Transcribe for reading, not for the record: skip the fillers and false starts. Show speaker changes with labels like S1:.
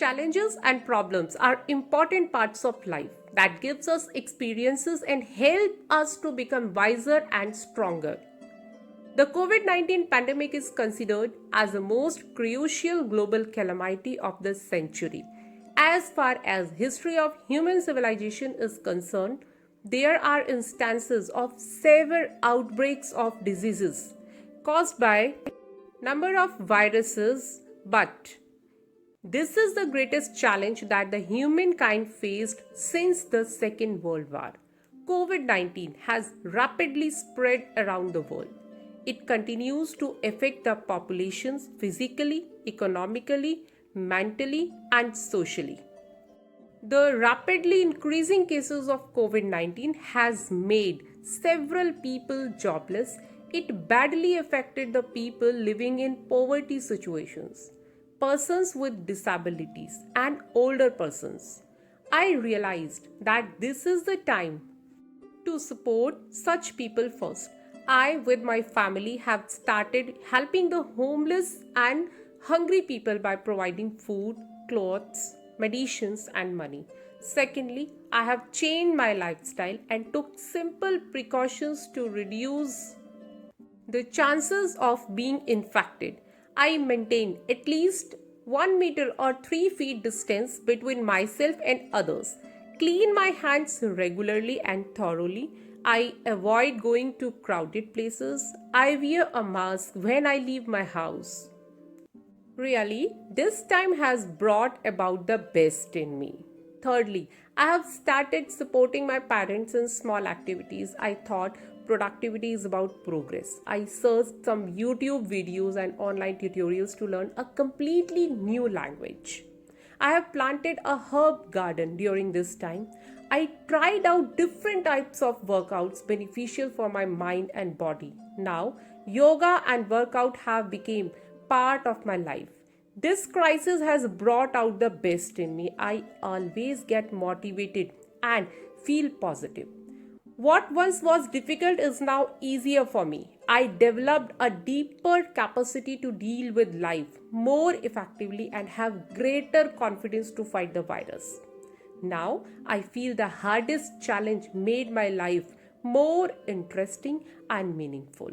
S1: Challenges and problems are important parts of life that gives us experiences and help us to become wiser and stronger. The COVID-19 pandemic is considered as the most crucial global calamity of the century. As far as history of human civilization is concerned, there are instances of severe outbreaks of diseases caused by number of viruses, but this is the greatest challenge that the humankind faced since the Second World War. COVID-19 has rapidly spread around the world. It continues to affect the populations physically, economically, mentally, and socially. The rapidly increasing cases of COVID-19 has made several people jobless. It badly affected the people living in poverty situations, persons with disabilities, and older persons. I realized that this is the time to support such people first. I, with my family, have started helping the homeless and hungry people by providing food, clothes, medicines, and money. Secondly, I have changed my lifestyle and took simple precautions to reduce the chances of being infected. I maintain at least 1 meter or 3 feet distance between myself and others. Clean my hands regularly and thoroughly. I avoid going to crowded places. I wear a mask when I leave my house. Really, this time has brought about the best in me. Thirdly, I have started supporting my parents in small activities. I thought productivity is about progress. I searched some YouTube videos and online tutorials to learn a completely new language. I have planted a herb garden during this time. I tried out different types of workouts beneficial for my mind and body. Now, yoga and workout have become part of my life. This crisis has brought out the best in me. I always get motivated and feel positive. What once was difficult is now easier for me. I developed a deeper capacity to deal with life more effectively and have greater confidence to fight the virus. Now, I feel the hardest challenge made my life more interesting and meaningful.